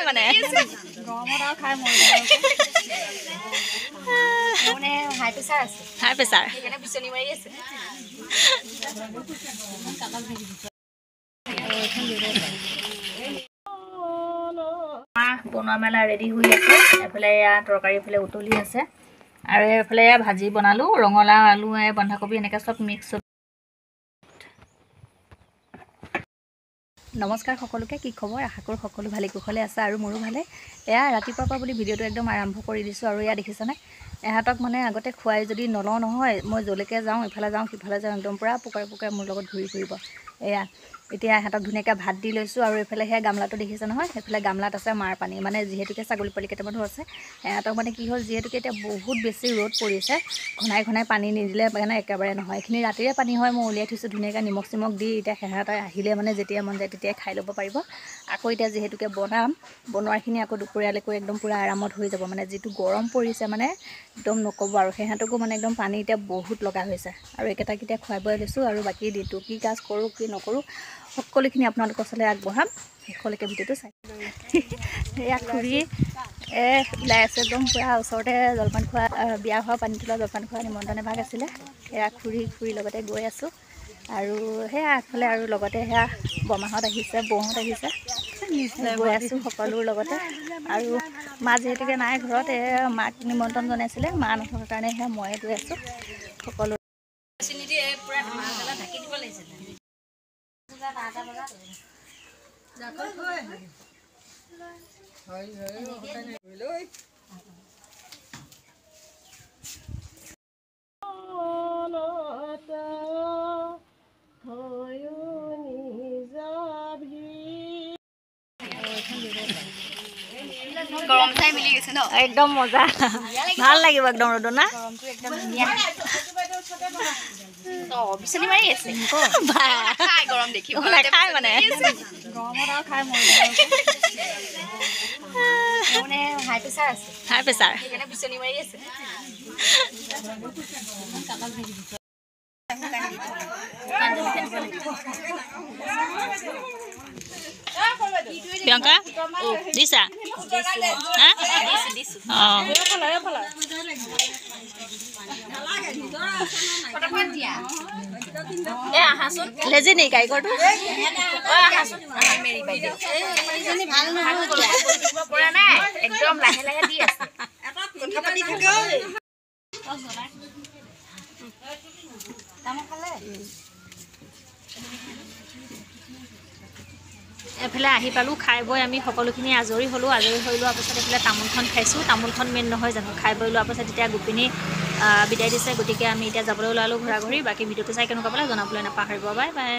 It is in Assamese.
মানে গৰমত আৰু খাই মৰি মানে হাই প্ৰেছাৰ আছে হাই প্ৰেছাৰ সেইকাৰণে বিচনী মাৰি আছে বনোৱা মেলা ৰেডি হৈ আছে এফালে এয়া তৰকাৰী এফালে উতলি আছে আৰু এফালে এয়া ভাজি বনালোঁ ৰঙালাও আলু বন্ধাকবি এনেকৈ চব মিক্স নমস্কাৰ সকলোকে কি খবৰ আশা কৰোঁ সকলো ভালে কুশলে আছে আৰু মোৰো ভালে এয়া ৰাতিপুৱাৰ পৰা বুলি ভিডিঅ'টো একদম আৰম্ভ কৰি দিছোঁ আৰু এয়া দেখিছানে এহঁতক মানে আগতে খুৱাই যদি নলওঁ নহয় মই যলৈকে যাওঁ ইফালে যাওঁ সিফালে যাওঁ একদম পূৰা পোকাৰে মোৰ লগত ঘূৰি ফুৰিব এয়া এতিয়া ইহঁতক ধুনীয়াকৈ ভাত দি লৈছোঁ আৰু এইফালে সেয়া গামলাটো দেখিছে নহয় সেইফালে গামলাত আছে মাৰ পানী মানে যিহেতুকে ছাগলী পোৱালি কেইটামানো আছে ইহঁতক মানে কি হ'ল যিহেতুকে এতিয়া বহুত বেছি ৰ'দ পৰিছে ঘনাই পানী নিদিলে মানে একেবাৰে নহয় এইখিনি ৰাতিৰে পানী হয় মই উলিয়াই থৈছোঁ ধুনীয়াকৈ নিমখ চিমখ দি এতিয়া সিহঁতে আহিলে মানে যেতিয়া মন যায় তেতিয়াই খাই ল'ব পাৰিব আকৌ এতিয়া যিহেতুকে বনোৱাখিনি আকৌ দুপৰীয়ালৈকে একদম পূৰা আৰামত হৈ যাব মানে যিটো গৰম পৰিছে মানে একদম নক'ব আৰু সিহঁতকো মানে একদম পানী এতিয়া বহুত লগা হৈছে আৰু এইকেইটাক এতিয়া খুৱাই বোৱাই লৈছোঁ আৰু বাকী দিনটো কি কাজ কৰোঁ কি নকৰোঁ সকলোখিনি আপোনালোকৰ ওচৰলৈ আগবঢ়াম শেষলৈকে ভিডিঅ'টো চাই এয়া খুৰী ওলাই আছে একদম পূৰা ওচৰতে জলপান খোৱা বিয়া হোৱা পানী তোলা জলপান খোৱা নিমন্ত্ৰণ এভাগ আছিলে সেয়া খুৰীৰ লগতে গৈ আছোঁ আৰু সেয়া আগফালে আৰু লগতে সেয়া বৰমাহঁত আহিছে বৌহঁত আহিছে গৈ আছোঁ সকলোৰ লগতে আৰু মা যিহেতুকে নাই ঘৰত মাক নিমন্ত্ৰণ জনাইছিলে মা নথকাৰ কাৰণে সেয়া ময়ে গৈ আছোঁ সকলো গৰম চাই মিলি গৈছে ন একদম মজা ভাল লাগিব একদম ৰ'দত না গৰমটো একদম ধুনীয়া বিচনী মাৰি আছে খাই গৰম দেখি খাই মানে গৰমত আৰু খাই মৰি মানে হাই প্ৰেছাৰ আছে হাই প্ৰেছাৰ সেইকাৰণে বিচনী মাৰি আছে প্ৰিয়ংকা দিছা অঁ লেজি নেকি কাৰিকৰটো পৰা নাই একদম লাহে লাহে দি আছে এফালে আহি পালোঁ খাই বৈ আমি সকলোখিনি আজৰি হ'লোঁ আজৰি হৈ লোৱাৰ পাছত এইফালে তামোলখন খাইছোঁ তামোলখন মেইন নহয় জানো খাই বৈ লোৱাৰ পাছত এতিয়া গোপিনী বিদায় দিছে গতিকে আমি এতিয়া যাবলৈ ওলালোঁ ঘূৰা ঘূৰি বাকী ভিডিঅ'টো চাই কেনেকুৱা পালে জনাবলৈ নাপাহৰিব বাই বাই